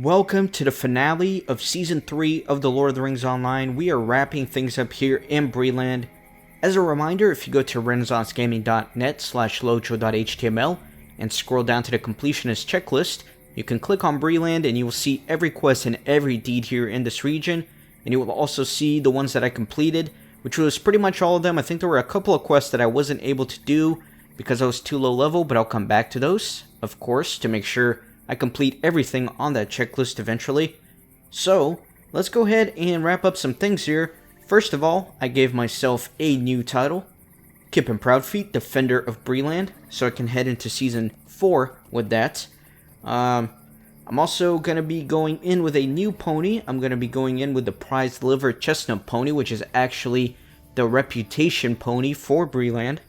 welcome to the finale of Season 3 of The Lord of the Rings Online. We are wrapping things up here in Bree-land. As a reminder, if you go to renaissancegaming.net/lotro.html and scroll down to the completionist checklist, you can click on Bree-land and you will see every quest and every deed here in this region. And you will also see the ones that I completed, which was pretty much all of them. I think there were a couple of quests that I wasn't able to do because I was too low level, but I'll come back to those, of course, to make sure I complete everything on that checklist eventually. So, let's go ahead and wrap up some things here. First of all, I gave myself a new title, Kip and Proudfeet, Defender of Bree-land, so I can head into Season 4 with that. I'm also going to be going in with a new pony. I'm going to be going in with the Prize Liver Chestnut pony, which is actually the reputation pony for Bree-land.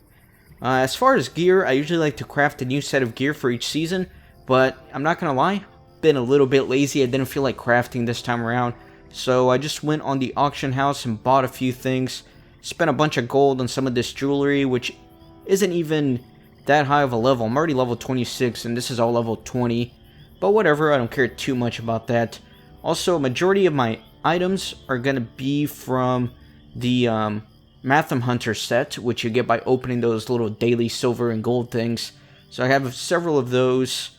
As far as gear, I usually like to craft a new set of gear for each season, but I'm not going to lie, been a little bit lazy. I didn't feel like crafting this time around, so I just went on the auction house and bought a few things. Spent a bunch of gold on some of this jewelry, which isn't even that high of a level. I'm already level 26, and this is all level 20. But whatever, I don't care too much about that. Also, a majority of my items are going to be from the Matham Hunter set, which you get by opening those little daily silver and gold things. So I have several of those.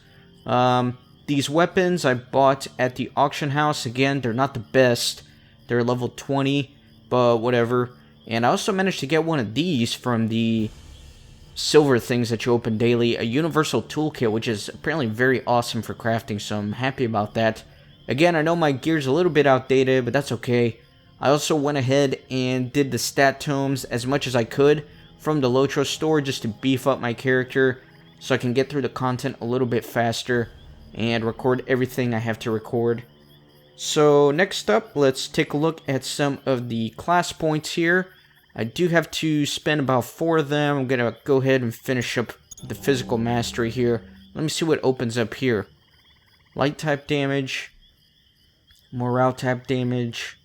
These weapons I bought at the auction house. Again, they're not the best. They're level 20, but whatever. And I also managed to get one of these from the silver things that you open daily, a universal toolkit, which is apparently very awesome for crafting, so I'm happy about that. Again, I know my gear's a little bit outdated, but that's okay. I also went ahead and did the stat tomes as much as I could from the LOTRO store just to beef up my character so I can get through the content a little bit faster and record everything I have to record. So next up, let's take a look at some of the class points here. I do have to spend about 4 of them. I'm going to go ahead and finish up the physical mastery here. Let me see what opens up here. Light type damage, morale type damage,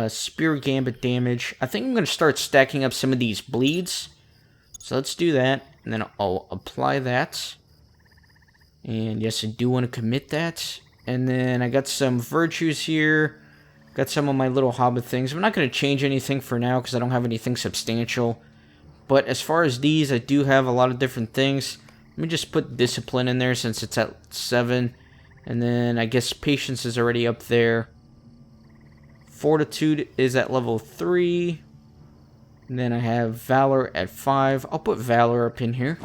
spear gambit damage. I think I'm going to start stacking up some of these bleeds. So let's do that, and then I'll apply that. And yes, I do want to commit that. And then I got some virtues here. Got some of my little hobbit things. I'm not going to change anything for now because I don't have anything substantial. But as far as these, I do have a lot of different things. Let me just put discipline in there since it's at 7. And then I guess patience is already up there. Fortitude is at level 3. And then I have valor at 5. I'll put valor up in here.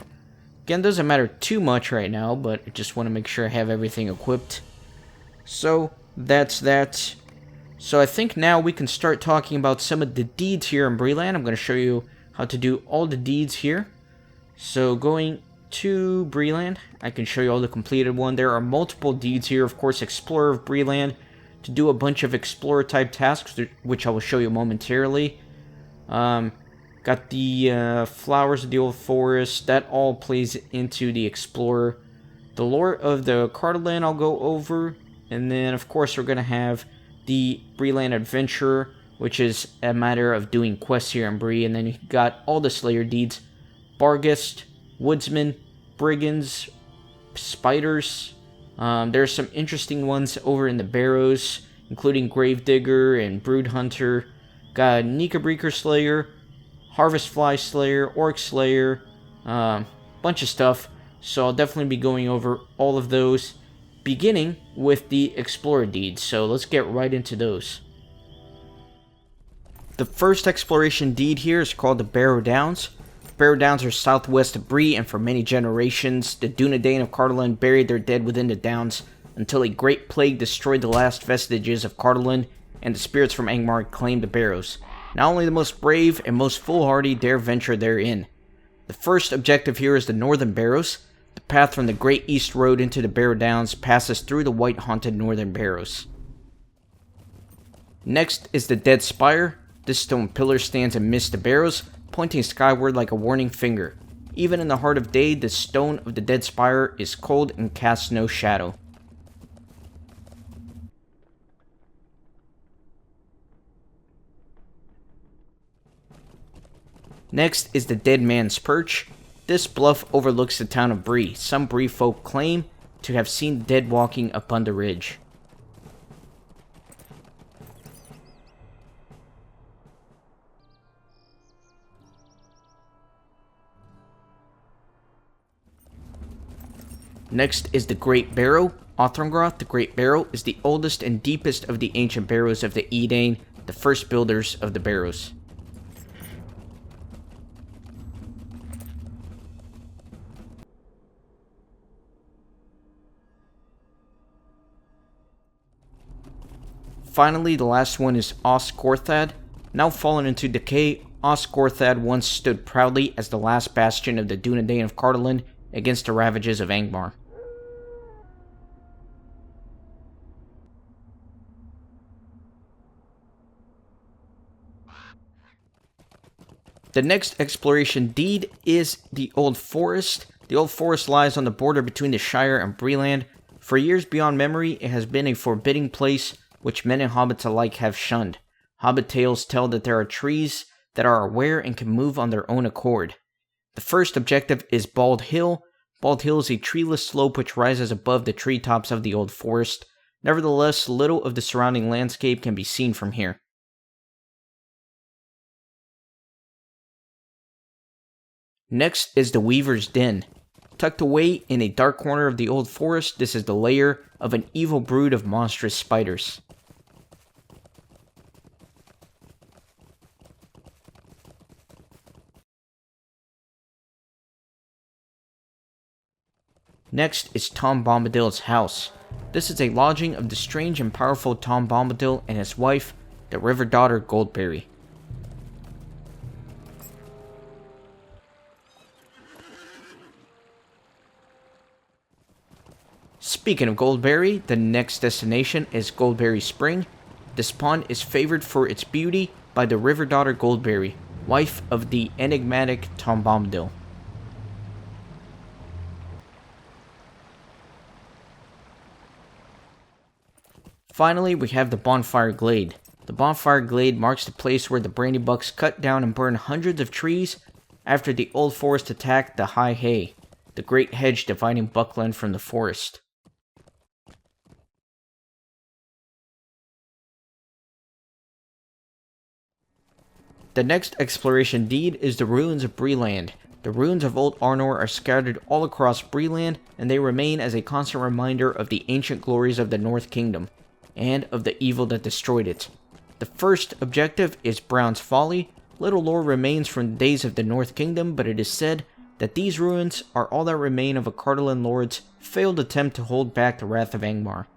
Again, doesn't matter too much right now, but I just want to make sure I have everything equipped. So, that's that. So I think now we can start talking about some of the deeds here in Bree-land. I'm going to show you how to do all the deeds here. So going to Bree-land, I can show you all the completed one. There are multiple deeds here. Of course, Explorer of Bree-land to do a bunch of Explorer type tasks, which I will show you momentarily. Got the Flowers of the Old Forest. That all plays into the Explorer. The Lore of the Cardolan I'll go over. And then, of course, we're going to have the Bree-land Adventurer, which is a matter of doing quests here in Bree. And then you got all the Slayer deeds. Barghest, Woodsman, Brigands, Spiders. There's some interesting ones over in the Barrows, including Gravedigger and Broodhunter. Got Neekerbreeker-slayer, Harvest-fly Slayer, Orc-slayer, bunch of stuff. So I'll definitely be going over all of those, beginning with the Explorer deeds. So let's get right into those. The first exploration deed here is called the Barrow-downs. Barrow-downs are southwest of Bree, and for many generations, the Dúnedain of Cardolan buried their dead within the downs until a great plague destroyed the last vestiges of Cardolan, and the spirits from Angmar claimed the Barrows. Not only the most brave and most foolhardy dare venture therein. The first objective here is the Northern Barrows. The path from the Great East Road into the Barrow-downs passes through the white-haunted Northern Barrows. Next is the Dead Spire. This stone pillar stands amidst the Barrows, pointing skyward like a warning finger. Even in the heart of day, the stone of the Dead Spire is cold and casts no shadow. Next is the Dead Man's Perch. This bluff overlooks the town of Bree. Some Bree folk claim to have seen the dead walking upon the ridge. Next is the Great Barrow. Othrongroth, the Great Barrow, is the oldest and deepest of the ancient barrows of the Edain, the first builders of the barrows. Finally, the last one is Osgorthad. Now fallen into decay, Osgorthad once stood proudly as the last bastion of the Dúnedain of Cardolan against the ravages of Angmar. The next exploration deed is the Old Forest. The Old Forest lies on the border between the Shire and Bree-land. For years beyond memory, it has been a forbidding place which men and hobbits alike have shunned. Hobbit tales tell that there are trees that are aware and can move on their own accord. The first objective is Bald Hill. Bald Hill is a treeless slope which rises above the treetops of the Old Forest. Nevertheless, little of the surrounding landscape can be seen from here. Next is the Weaver's Den. Tucked away in a dark corner of the Old Forest, this is the lair of an evil brood of monstrous spiders. Next is Tom Bombadil's house. This is a lodging of the strange and powerful Tom Bombadil and his wife, the River Daughter Goldberry. Speaking of Goldberry, the next destination is Goldberry Spring. This pond is favored for its beauty by the River Daughter Goldberry, wife of the enigmatic Tom Bombadil. Finally, we have the Bonfire Glade. The Bonfire Glade marks the place where the Brandybucks cut down and burned hundreds of trees after the Old Forest attacked the High Hay, the great hedge dividing Buckland from the forest. The next exploration deed is the Ruins of Breeland. The ruins of Old Arnor are scattered all across Breeland, and they remain as a constant reminder of the ancient glories of the North Kingdom, and of the evil that destroyed it. The first objective is Brown's Folly. Little lore remains from the days of the North Kingdom, but it is said that these ruins are all that remain of a Cardolan lord's failed attempt to hold back the wrath of Angmar.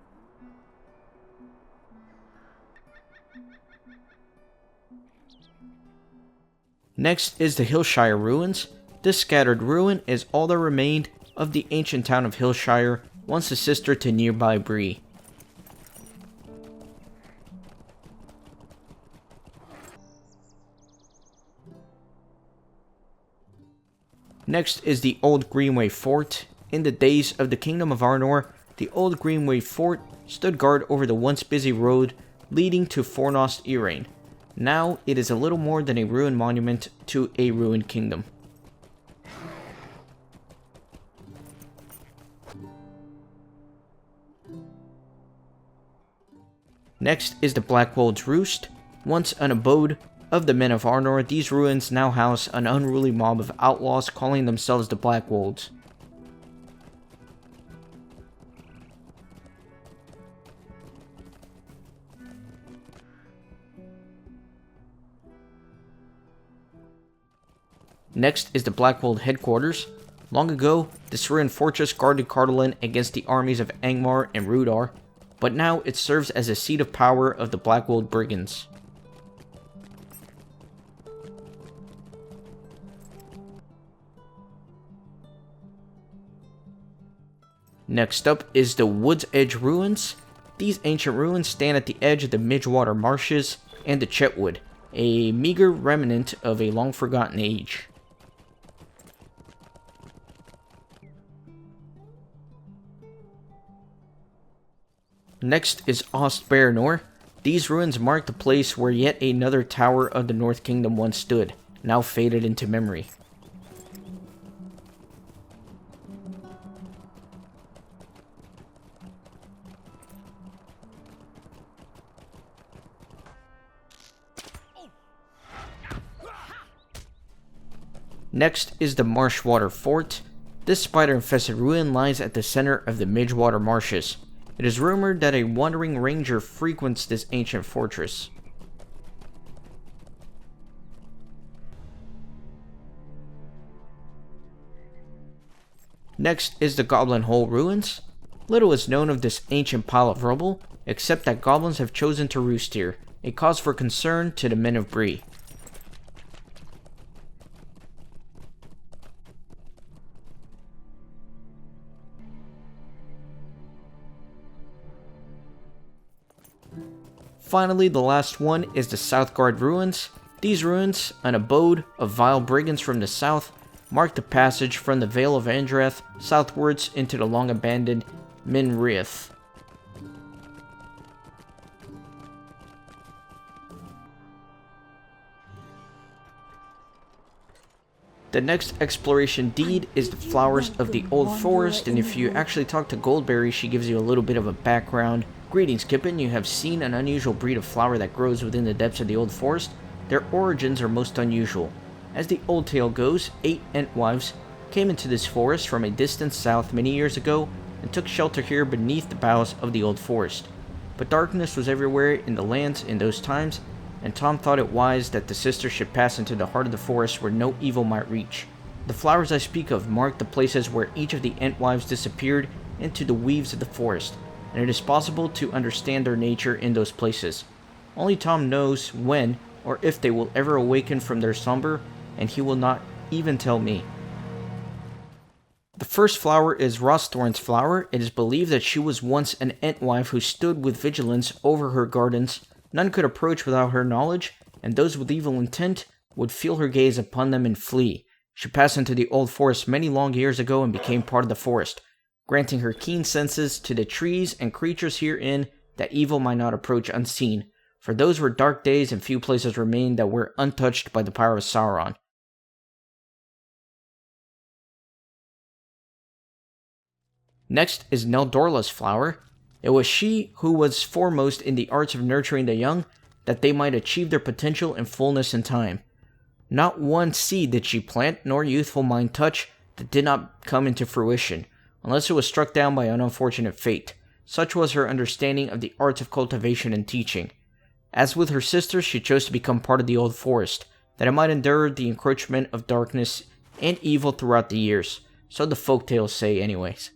Next is the Hillshire Ruins. This scattered ruin is all that remained of the ancient town of Hillshire, once a sister to nearby Bree. Next is the Old Greenway Fort. In the days of the Kingdom of Arnor, the Old Greenway Fort stood guard over the once busy road leading to Fornost Irain. Now it is a little more than a ruined monument to a ruined kingdom. Next is the Blackwold's Roost. Once an abode of the men of Arnor, these ruins now house an unruly mob of outlaws calling themselves the Blackwolds. Next is the Blackwold headquarters. Long ago, this ruined fortress guarded Cardolan against the armies of Angmar and Rudar, but now it serves as a seat of power of the Blackwold Brigands. Next up is the Wood's Edge Ruins. These ancient ruins stand at the edge of the Midgewater Marshes and the Chetwood, a meager remnant of a long-forgotten age. Next is Ostbarrenor. These ruins mark the place where yet another tower of the North Kingdom once stood, now faded into memory. Next is the Marshwater Fort. This spider-infested ruin lies at the center of the Midgewater Marshes. It is rumored that a wandering ranger frequents this ancient fortress. Next is the Goblin Hole Ruins. Little is known of this ancient pile of rubble, except that goblins have chosen to roost here, a cause for concern to the men of Bree. Finally, the last one is the Southgard Ruins. These ruins, an abode of vile brigands from the south, mark the passage from the Vale of Andrath southwards into the long-abandoned Minriath. The next exploration deed is the Flowers of the Old Forest, and if you actually talk to Goldberry, she gives you a little bit of a background. Greetings, Kippen. You have seen an unusual breed of flower that grows within the depths of the Old Forest. Their origins are most unusual. As the old tale goes, 8 Entwives came into this forest from a distant south many years ago and took shelter here beneath the boughs of the Old Forest. But darkness was everywhere in the lands in those times, and Tom thought it wise that the sisters should pass into the heart of the forest where no evil might reach. The flowers I speak of mark the places where each of the Entwives disappeared into the weaves of the forest, and it is possible to understand their nature in those places. Only Tom knows when or if they will ever awaken from their slumber, and he will not even tell me. The first flower is Rosthorn's flower. It is believed that she was once an Entwife who stood with vigilance over her gardens. None could approach without her knowledge, and those with evil intent would feel her gaze upon them and flee. She passed into the Old Forest many long years ago and became part of the forest, granting her keen senses to the trees and creatures herein that evil might not approach unseen, for those were dark days and few places remained that were untouched by the power of Sauron. Next is Neldorla's flower. It was she who was foremost in the arts of nurturing the young, that they might achieve their potential and fullness in time. Not one seed did she plant, nor youthful mind touch, that did not come into fruition, unless it was struck down by an unfortunate fate. Such was her understanding of the arts of cultivation and teaching. As with her sisters, she chose to become part of the Old Forest, that it might endure the encroachment of darkness and evil throughout the years. So the folktales say anyways.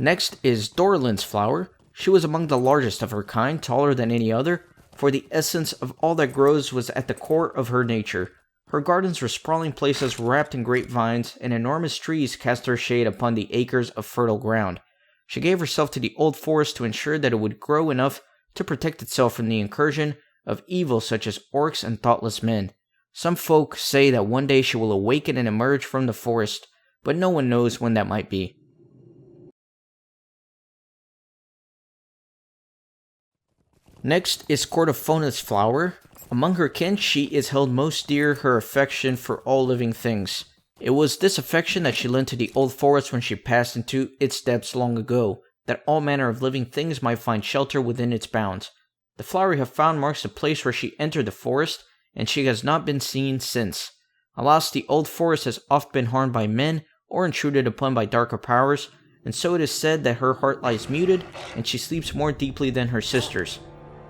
Next is Dorlin's flower. She was among the largest of her kind, taller than any other, for the essence of all that grows was at the core of her nature. Her gardens were sprawling places wrapped in grapevines, and enormous trees cast their shade upon the acres of fertile ground. She gave herself to the Old Forest to ensure that it would grow enough to protect itself from the incursion of evil such as orcs and thoughtless men. Some folk say that one day she will awaken and emerge from the forest, but no one knows when that might be. Next is Cordofona's flower. Among her kin, she is held most dear her affection for all living things. It was this affection that she lent to the Old Forest when she passed into its depths long ago, that all manner of living things might find shelter within its bounds. The flower we have found marks the place where she entered the forest, and she has not been seen since. Alas, the Old Forest has oft been harmed by men, or intruded upon by darker powers, and so it is said that her heart lies muted, and she sleeps more deeply than her sisters.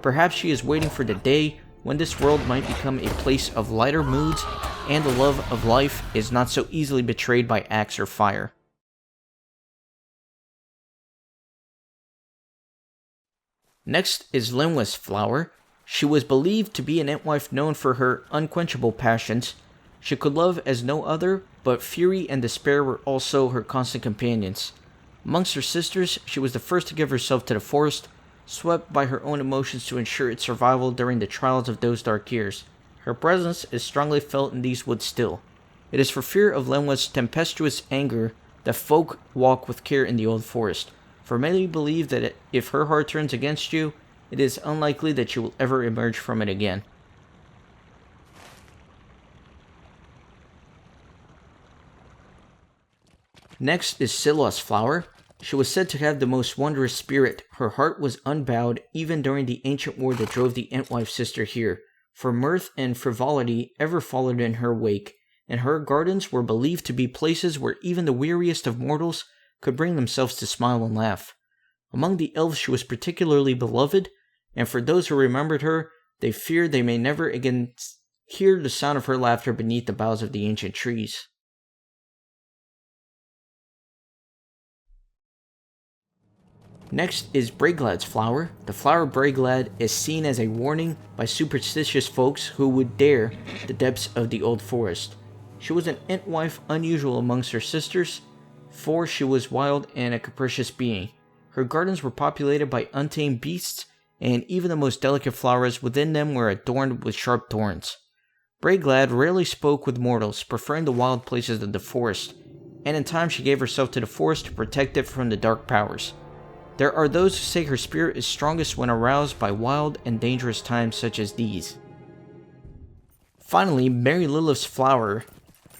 Perhaps she is waiting for the day when this world might become a place of lighter moods, and the love of life is not so easily betrayed by axe or fire. Next is Linwith's flower. She was believed to be an Entwife known for her unquenchable passions. She could love as no other, but fury and despair were also her constant companions. Amongst her sisters, she was the first to give herself to the forest, swept by her own emotions to ensure its survival during the trials of those dark years. Her presence is strongly felt in these woods still. It is for fear of Lenwith's tempestuous anger that folk walk with care in the Old Forest, for many believe that if her heart turns against you, it is unlikely that you will ever emerge from it again. Next is Silla's flower. She was said to have the most wondrous spirit. Her heart was unbowed even during the ancient war that drove the Entwife sister here, for mirth and frivolity ever followed in her wake, and her gardens were believed to be places where even the weariest of mortals could bring themselves to smile and laugh. Among the elves she was particularly beloved, and for those who remembered her, they feared they may never again hear the sound of her laughter beneath the boughs of the ancient trees. Next is Braeglad's flower. The flower Braeglad is seen as a warning by superstitious folks who would dare the depths of the old forest. She was an Entwife unusual amongst her sisters, for she was wild and a capricious being. Her gardens were populated by untamed beasts, and even the most delicate flowers within them were adorned with sharp thorns. Braeglad rarely spoke with mortals, preferring the wild places of the forest, and in time she gave herself to the forest to protect it from the dark powers. There are those who say her spirit is strongest when aroused by wild and dangerous times such as these. Finally, Mary Lilith's flower.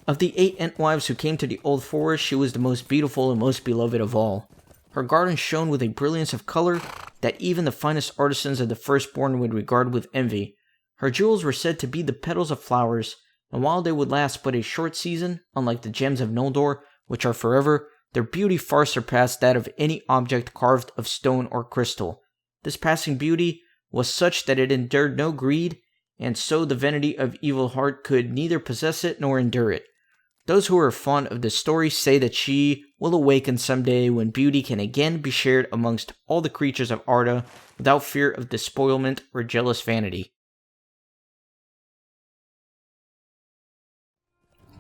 Of the 8 Entwives who came to the Old Forest, she was the most beautiful and most beloved of all. Her garden shone with a brilliance of color that even the finest artisans of the Firstborn would regard with envy. Her jewels were said to be the petals of flowers, and while they would last but a short season, unlike the gems of Noldor, which are forever, their beauty far surpassed that of any object carved of stone or crystal. This passing beauty was such that it endured no greed, and so the vanity of evil heart could neither possess it nor endure it. Those who are fond of this story say that she will awaken someday when beauty can again be shared amongst all the creatures of Arda without fear of despoilment or jealous vanity.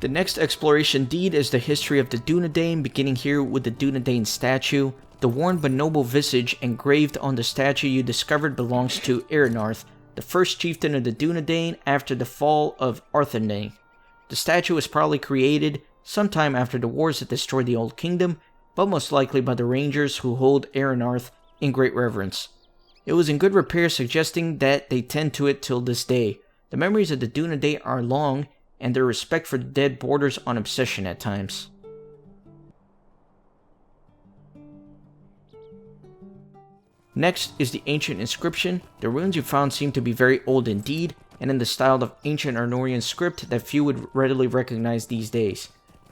The next exploration deed is the history of the Dúnedain, beginning here with the Dúnedain statue. The worn but noble visage engraved on the statue you discovered belongs to Eärnarth, the first chieftain of the Dúnedain after the fall of Arthedain. The statue was probably created sometime after the wars that destroyed the Old Kingdom, but most likely by the rangers who hold Eärnarth in great reverence. It was in good repair, suggesting that they tend to it till this day. The memories of the Dúnedain are long, and their respect for the dead borders on obsession at times. Next is the ancient inscription. The runes you found seem to be very old indeed, and in the style of ancient Arnorian script that few would readily recognize these days.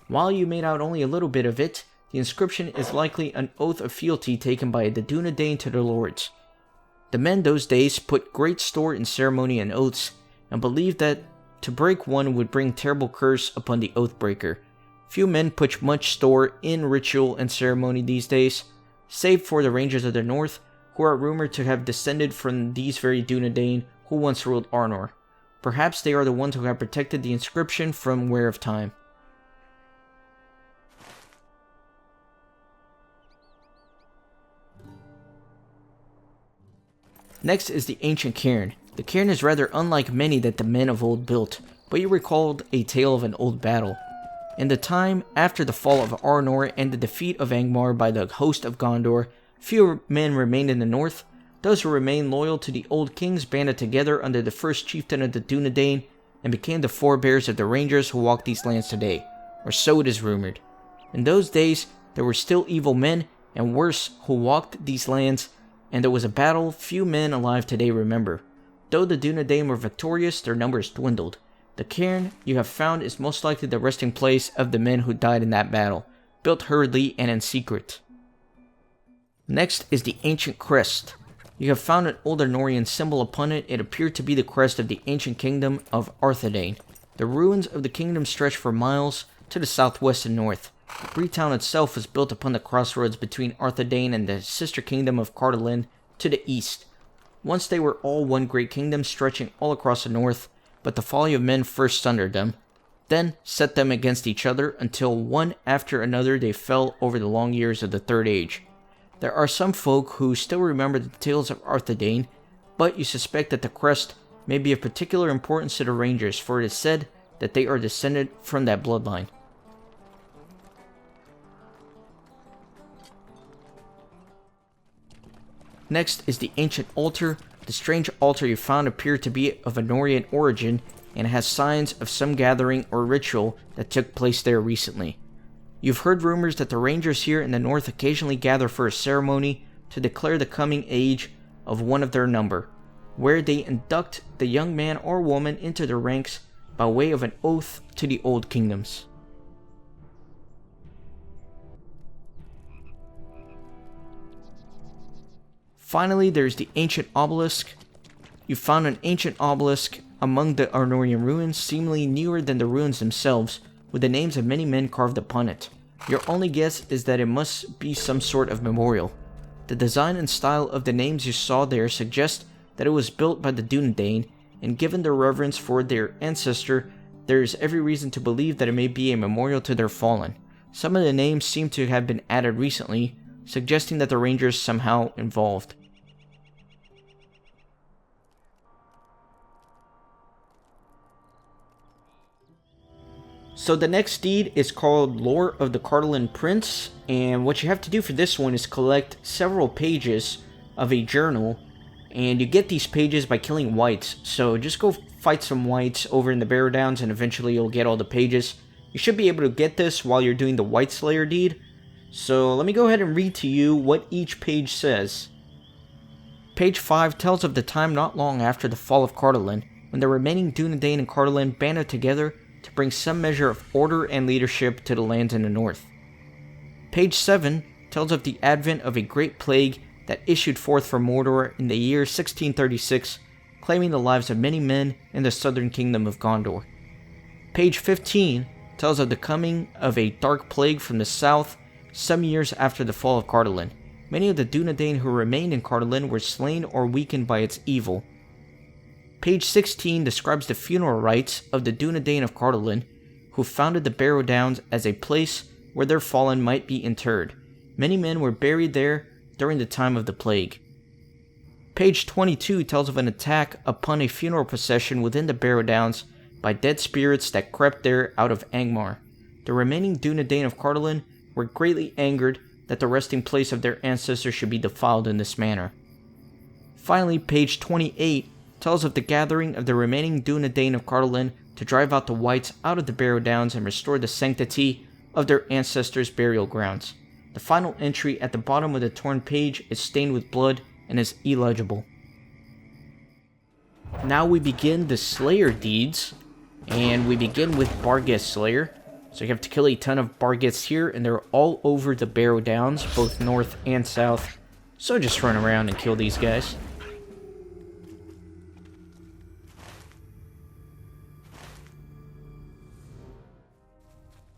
While you made out only a little bit of it, the inscription is likely an oath of fealty taken by the Dúnedain to their lords. The men those days put great store in ceremony and oaths, and believed that to break one would bring terrible curse upon the oath-breaker. Few men put much store in ritual and ceremony these days, save for the Rangers of the North, who are rumored to have descended from these very Dúnedain who once ruled Arnor. Perhaps they are the ones who have protected the inscription from wear of time. Next is the ancient cairn. The cairn is rather unlike many that the men of old built, but you recalled a tale of an old battle. In the time after the fall of Arnor and the defeat of Angmar by the host of Gondor, fewer men remained in the north. Those who remained loyal to the old kings banded together under the first chieftain of the Dúnedain and became the forebears of the rangers who walk these lands today, or so it is rumored. In those days, there were still evil men, and worse, who walked these lands, and there was a battle few men alive today remember. Though the Dúnedain were victorious, their numbers dwindled. The cairn you have found is most likely the resting place of the men who died in that battle, built hurriedly and in secret. Next is the ancient crest. You have found an old Arnorian symbol upon it. It appeared to be the crest of the ancient kingdom of Arthedain. The ruins of the kingdom stretch for miles to the southwest and north. Bree town itself was built upon the crossroads between Arthedain and the sister kingdom of Cardolan to the east. Once they were all one great kingdom stretching all across the north, but the folly of men first sundered them, then set them against each other until one after another they fell over the long years of the Third Age. There are some folk who still remember the tales of Arthedain, but you suspect that the crest may be of particular importance to the Rangers, for it is said that they are descended from that bloodline. Next is the ancient altar. The strange altar you found appeared to be of Arnorian origin, and has signs of some gathering or ritual that took place there recently. You've heard rumors that the Rangers here in the north occasionally gather for a ceremony to declare the coming age of one of their number. where they induct the young man or woman into their ranks by way of an oath to the Old Kingdoms. Finally, there's the ancient obelisk. You found an ancient obelisk among the Arnorian ruins, seemingly newer than the ruins themselves, with the names of many men carved upon it. Your only guess is that it must be some sort of memorial. The design and style of the names you saw there suggest that it was built by the Dúnedain, and given their reverence for their ancestor, there is every reason to believe that it may be a memorial to their fallen. Some of the names seem to have been added recently, suggesting that the Rangers somehow involved. So the next deed is called Lore of the Cardolan Prince, and what you have to do for this one is collect several pages of a journal, and you get these pages by killing wights. So just go fight some wights over in the Barrow-downs and eventually you'll get all the pages. You should be able to get this while you're doing the Wight-slayer deed. So let me go ahead and read to you what each page says. Page 5 tells of the time not long after the fall of Cardolan, when the remaining Dúnedain and Cardolan banded together to bring some measure of order and leadership to the lands in the north. Page 7 tells of the advent of a great plague that issued forth from Mordor in the year 1636, claiming the lives of many men in the southern kingdom of Gondor. Page 15 tells of the coming of a dark plague from the south some years after the fall of Cardolan. Many of the Dúnedain who remained in Cardolan were slain or weakened by its evil. Page 16 describes the funeral rites of the Dúnedain of Cardolan, who founded the Barrow-downs as a place where their fallen might be interred. Many men were buried there during the time of the plague. Page 22 tells of an attack upon a funeral procession within the Barrow-downs by dead spirits that crept there out of Angmar. The remaining Dúnedain of Cardolan were greatly angered that the resting place of their ancestors should be defiled in this manner. Finally, page 28 tells of the gathering of the remaining Dúnedain of Cardolan to drive out the wights out of the Barrow-downs and restore the sanctity of their ancestors' burial grounds. The final entry at the bottom of the torn page is stained with blood and is illegible. Now we begin the Slayer deeds, and we begin with Barghest-slayer. So you have to kill a ton of Barghests here, and they're all over the Barrow-downs, both north and south. So just run around and kill these guys.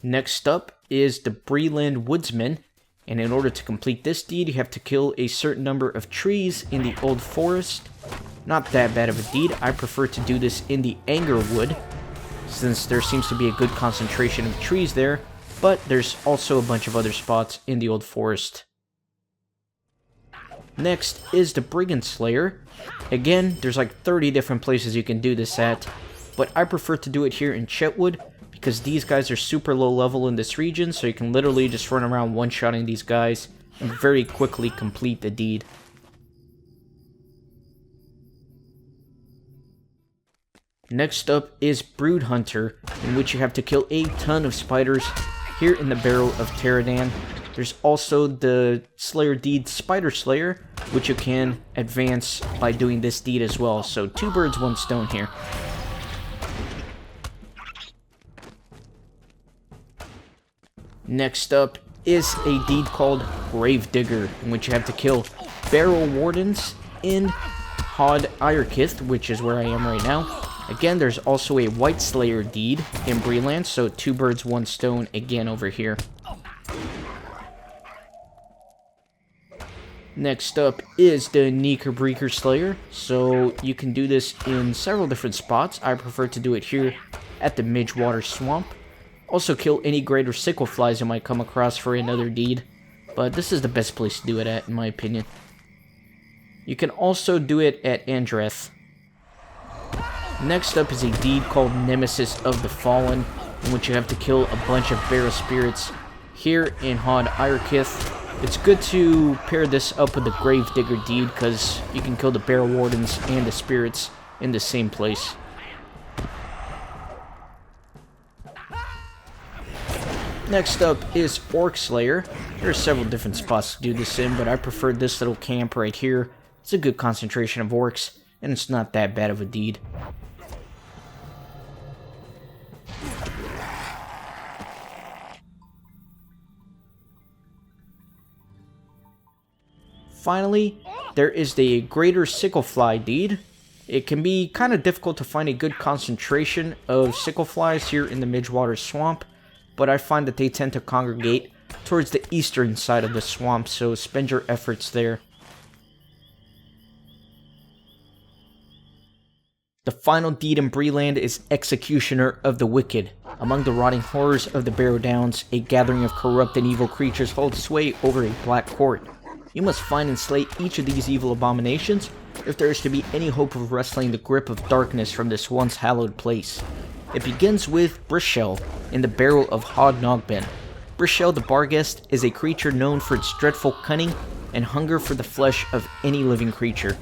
Next up is the Bree-land Woodsman, and in order to complete this deed, you have to kill a certain number of trees in the Old Forest. Not that bad of a deed. I prefer to do this in the Angerwood, since there seems to be a good concentration of trees there, but there's also a bunch of other spots in the Old Forest. Next is the Brigand-slayer. Again, there's like 30 different places you can do this at, but I prefer to do it here in Chetwood, because these guys are super low level in this region, so you can literally just run around one-shotting these guys and very quickly complete the deed. Next up is Brood Hunter, in which you have to kill a ton of spiders here in the Barrow of Théoden. There's also the Slayer deed Spider Slayer, which you can advance by doing this deed as well. So 2 birds, 1 stone here. Next up is a deed called Gravedigger, in which you have to kill barrow wardens in Hod Iorkith, which is where I am right now. Again, there's also a Wight-slayer deed in Bree-land, so 2 birds, 1 stone again over here. Next up is the Neekerbreeker-slayer, so you can do this in several different spots. I prefer to do it here at the Midgewater Swamp. Also kill any greater sickle-flies you might come across for another deed, but this is the best place to do it at, in my opinion. You can also do it at Andreth. Next up is a deed called Nemesis of the Fallen, in which you have to kill a bunch of barrow spirits here in Hod Iorkith. It's good to pair this up with the Gravedigger deed, because you can kill the barrow wardens and the spirits in the same place. Next up is Orc-slayer. There are several different spots to do this in, but I prefer this little camp right here. It's a good concentration of orcs. and it's not that bad of a deed. Finally, there is the Greater Sickle-fly deed. It can be kind of difficult to find a good concentration of sickle-flies here in the Midgewater Swamp, but I find that they tend to congregate towards the eastern side of the swamp, so spend your efforts there. The final deed in Bree-land is Executioner of the Wicked. Among the rotting horrors of the Barrow-downs, a gathering of corrupt and evil creatures holds sway over a black court. You must find and slay each of these evil abominations if there is to be any hope of wresting the grip of darkness from this once hallowed place. It begins with Brishel in the Barrow of Hod-Nogbin. Brishel the Barghest is a creature known for its dreadful cunning and hunger for the flesh of any living creature.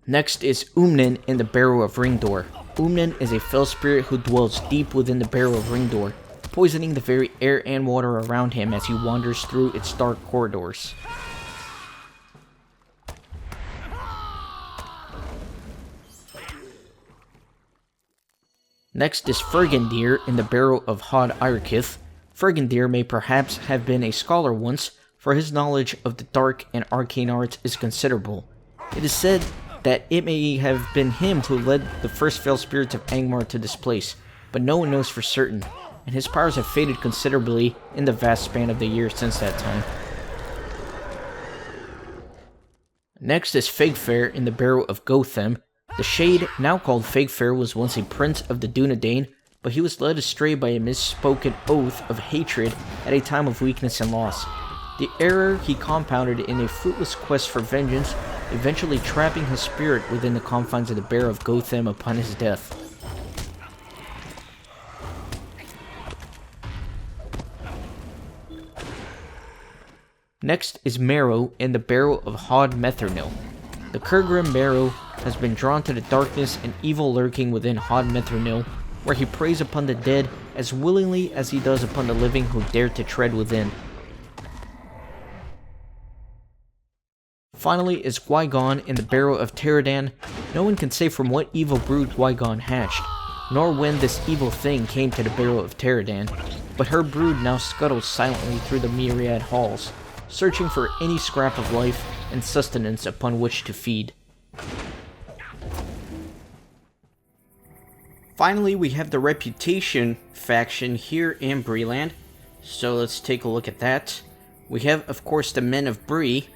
Next is Umnin in the Barrow of Ringdor. Umnin is a fell spirit who dwells deep within the Barrow of Ringdor, poisoning the very air and water around him as he wanders through its dark corridors. Next is Fergandir in the Barrow of Hod-Iarkith. Fergandir may perhaps have been a scholar once, for his knowledge of the dark and arcane arts is considerable. It is said that it may have been him who led the first fell spirits of Angmar to this place, but no one knows for certain, and his powers have faded considerably in the vast span of the years since that time. Next is Fegfair in the Barrow of Gothem. The Shade, now called Fegfair, was once a prince of the Dúnedain, but he was led astray by a misspoken oath of hatred at a time of weakness and loss. The error he compounded in a fruitless quest for vengeance, eventually trapping his spirit within the confines of the Barrow of Gothem upon his death. Next is Marrow in the Barrow of Hod-Methernil. The Kurgrim Marrow has been drawn to the darkness and evil lurking within Hod-Methernil, where he preys upon the dead as willingly as he does upon the living who dare to tread within. Finally is Gwygon in the Barrow of Teradan. No one can say from what evil brood Gwygon hatched, nor when this evil thing came to the Barrow of Teradan, but her brood now scuttles silently through the myriad halls, searching for any scrap of life and sustenance upon which to feed. Finally, we have the Reputation faction here in Bree-land, so let's take a look at that. We have, of course, the Men of Bree,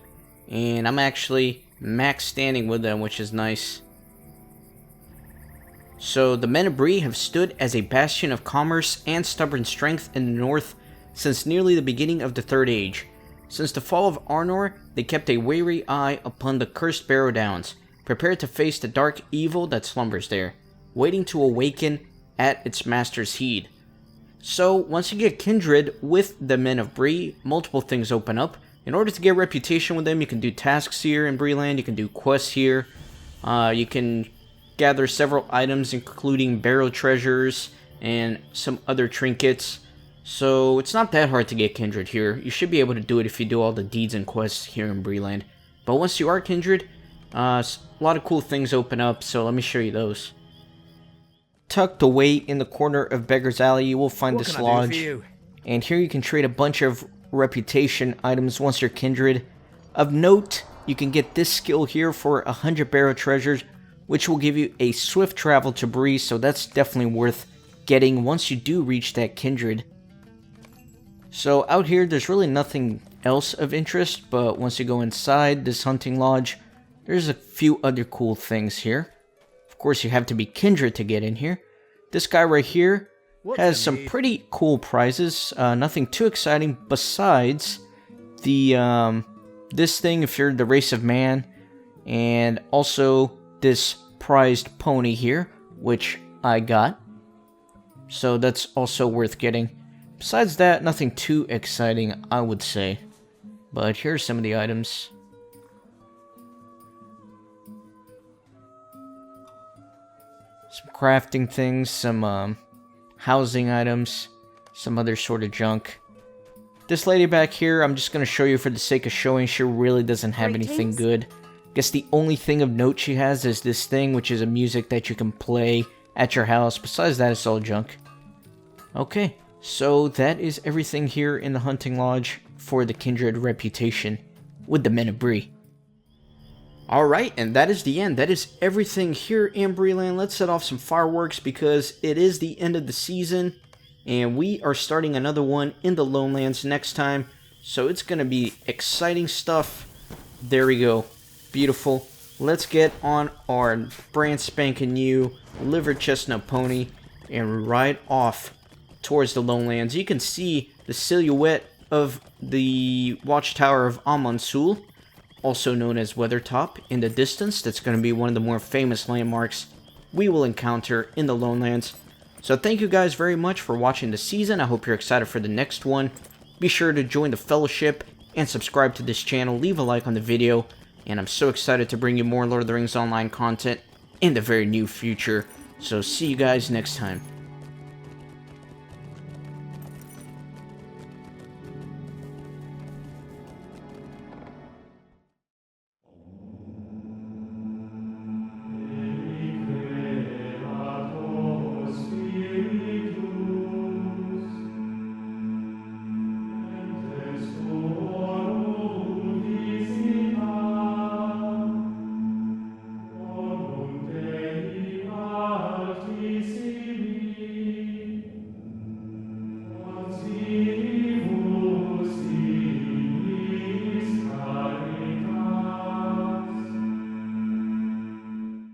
and I'm actually max standing with them, which is nice. So, the Men of Bree have stood as a bastion of commerce and stubborn strength in the north since nearly the beginning of the Third Age. Since the fall of Arnor, they kept a wary eye upon the cursed Barrow-downs, prepared to face the dark evil that slumbers there, waiting to awaken at its master's heed. So, once you get kindred with the Men of Bree, multiple things open up. In order to get reputation with them, you can do tasks here in Bree-land, you can do quests here, you can gather several items including barrow treasures and some other trinkets. So it's not that hard to get kindred here. You should be able to do it if you do all the deeds and quests here in Bree-land. But once you are kindred, a lot of cool things open up, so let me show you those. Tucked away in the corner of Beggar's Alley, you will find this lodge. And here you can trade a bunch of reputation items once you're kindred. Of note, you can get this skill here for 100 barrow treasures, which will give you a swift travel to Bree, so that's definitely worth getting once you do reach that kindred. So out here, there's really nothing else of interest, but once you go inside this hunting lodge, there's a few other cool things here. Of course, you have to be kindred to get in here. This guy right here has some pretty cool prizes. Nothing too exciting besides the this thing if you're the race of man, and also this prized pony here, which I got. so that's also worth getting. Besides that, nothing too exciting, I would say. But here's some of the items. Some crafting things, some housing items, some other sort of junk. This lady back here, I'm just going to show you for the sake of showing. She really doesn't have anything good. Guess the only thing of note she has is this thing, which is a music that you can play at your house. Besides that, it's all junk. Okay, so that is everything here in the hunting lodge for the kindred reputation with the men of Bree. Alright, and that is the end. That is everything here in Bree-land. Let's set off some fireworks because it is the end of the season. And we are starting another one in the Lowlands next time. So it's going to be exciting stuff. There we go. Beautiful. Let's get on our brand spanking new liver chestnut pony and ride off towards the Lowlands. You can see the silhouette of the watchtower of Amansul, also known as Weathertop, in the distance. That's going to be one of the more famous landmarks we will encounter in the Lowlands. So thank you guys very much for watching the season. I hope you're excited for the next one. Be sure to join the fellowship and subscribe to this channel. Leave a like on the video. And I'm so excited to bring you more Lord of the Rings Online content in the very near future. So see you guys next time.